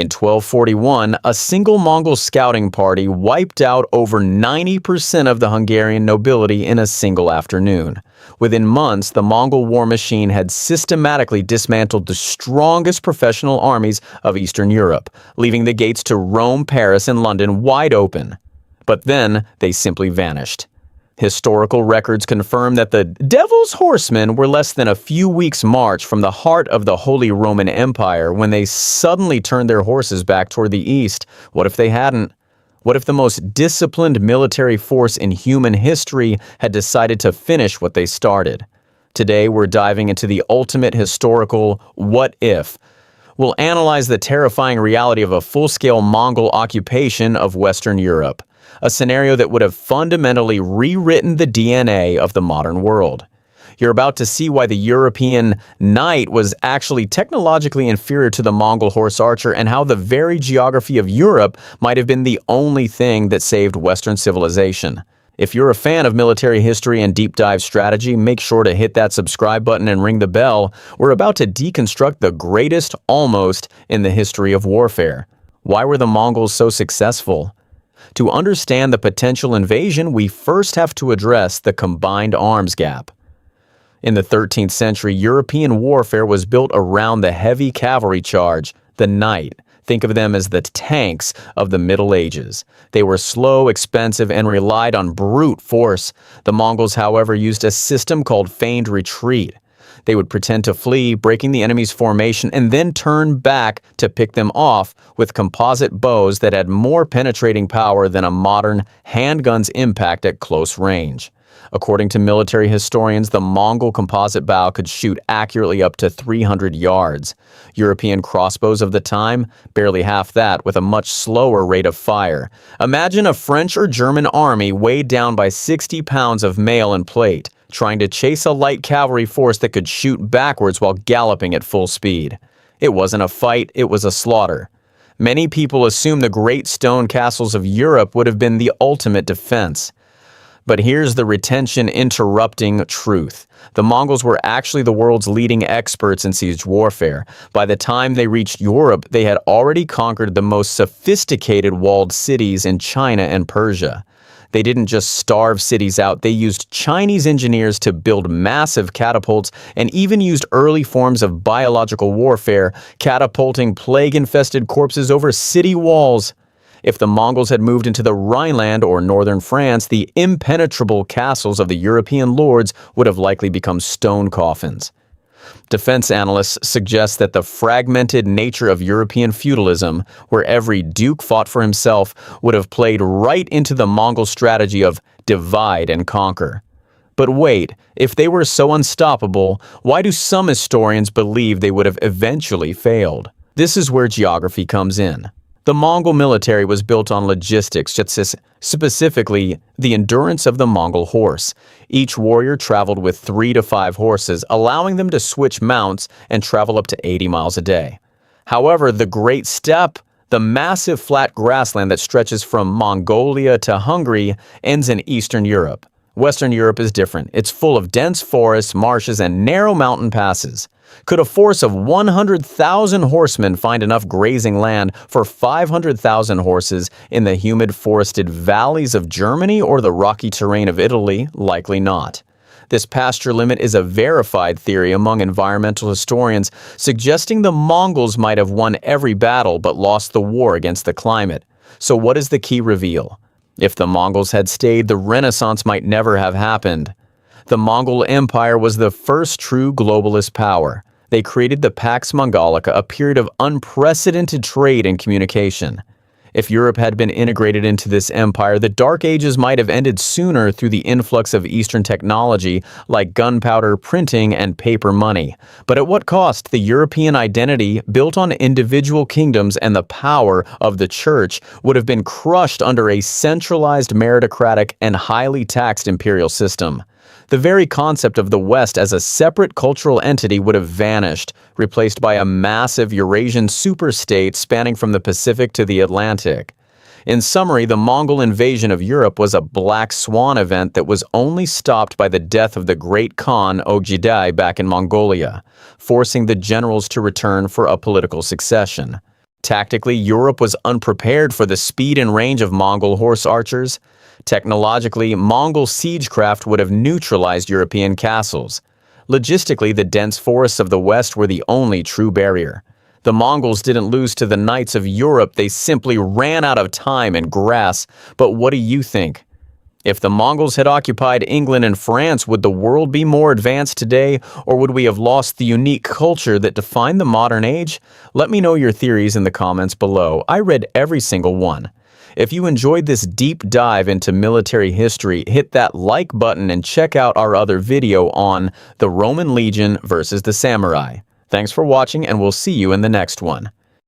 In 1241, a single Mongol scouting party wiped out over 90% of the Hungarian nobility in a single afternoon. Within months, the Mongol war machine had systematically dismantled the strongest professional armies of Eastern Europe, leaving the gates to Rome, Paris, and London wide open. But then they simply vanished. Historical records confirm that the Devil's Horsemen were less than a few weeks' march from the heart of the Holy Roman Empire when they suddenly turned their horses back toward the east. What if they hadn't? What if the most disciplined military force in human history had decided to finish what they started? Today, we're diving into the ultimate historical what if. We'll analyze the terrifying reality of a full-scale Mongol occupation of Western Europe, a scenario that would have fundamentally rewritten the DNA of the modern world. You're about to see why the European knight was actually technologically inferior to the Mongol horse archer and how the very geography of Europe might have been the only thing that saved Western civilization. If you're a fan of military history and deep dive strategy, make sure to hit that subscribe button and ring the bell. We're about to deconstruct the greatest almost in the history of warfare. Why were the Mongols so successful? To understand the potential invasion, we first have to address the combined arms gap. In the 13th century, European warfare was built around the heavy cavalry charge, the knight. Think of them as the tanks of the Middle Ages. They were slow, expensive, and relied on brute force. The Mongols, however, used a system called feigned retreat. They would pretend to flee, breaking the enemy's formation, and then turn back to pick them off with composite bows that had more penetrating power than a modern handgun's impact at close range. According to military historians, the Mongol composite bow could shoot accurately up to 300 yards. European crossbows of the time, barely half that, with a much slower rate of fire. Imagine a French or German army weighed down by 60 pounds of mail and plate, trying to chase a light cavalry force that could shoot backwards while galloping at full speed. It wasn't a fight, it was a slaughter. Many people assume the great stone castles of Europe would have been the ultimate defense. But here's the retention-interrupting truth. The Mongols were actually the world's leading experts in siege warfare. By the time they reached Europe, they had already conquered the most sophisticated walled cities in China and Persia. They didn't just starve cities out, they used Chinese engineers to build massive catapults and even used early forms of biological warfare, catapulting plague-infested corpses over city walls. If the Mongols had moved into the Rhineland or northern France, the impenetrable castles of the European lords would have likely become stone coffins. Defense analysts suggest that the fragmented nature of European feudalism, where every duke fought for himself, would have played right into the Mongol strategy of divide and conquer. But wait, if they were so unstoppable, why do some historians believe they would have eventually failed? This is where geography comes in. The Mongol military was built on logistics, specifically the endurance of the Mongol horse. Each warrior traveled with 3 to 5 horses, allowing them to switch mounts and travel up to 80 miles a day. However, the Great Steppe, the massive flat grassland that stretches from Mongolia to Hungary, ends in Eastern Europe. Western Europe is different. It's full of dense forests, marshes, and narrow mountain passes. Could a force of 100,000 horsemen find enough grazing land for 500,000 horses in the humid forested valleys of Germany or the rocky terrain of Italy? Likely not. This pasture limit is a verified theory among environmental historians, suggesting the Mongols might have won every battle but lost the war against the climate. So what is the key reveal? If the Mongols had stayed, the Renaissance might never have happened. The Mongol Empire was the first true globalist power. They created the Pax Mongolica, a period of unprecedented trade and communication. If Europe had been integrated into this empire, the Dark Ages might have ended sooner through the influx of Eastern technology like gunpowder, printing, and paper money. But at what cost? The European identity, built on individual kingdoms and the power of the church, would have been crushed under a centralized meritocratic and highly taxed imperial system. The very concept of the West as a separate cultural entity would have vanished, replaced by a massive Eurasian superstate spanning from the Pacific to the Atlantic. In summary, the Mongol invasion of Europe was a black swan event that was only stopped by the death of the great Khan Ogedai back in Mongolia, forcing the generals to return for a political succession. Tactically, Europe was unprepared for the speed and range of Mongol horse archers. Technologically, Mongol siegecraft would have neutralized European castles. Logistically, the dense forests of the West were the only true barrier. The Mongols didn't lose to the knights of Europe, they simply ran out of time and grass. But what do you think? If the Mongols had occupied England and France, would the world be more advanced today, or would we have lost the unique culture that defined the modern age? Let me know your theories in the comments below. I read every single one. If you enjoyed this deep dive into military history, hit that like button and check out our other video on the Roman Legion versus the Samurai. Thanks for watching, and we'll see you in the next one.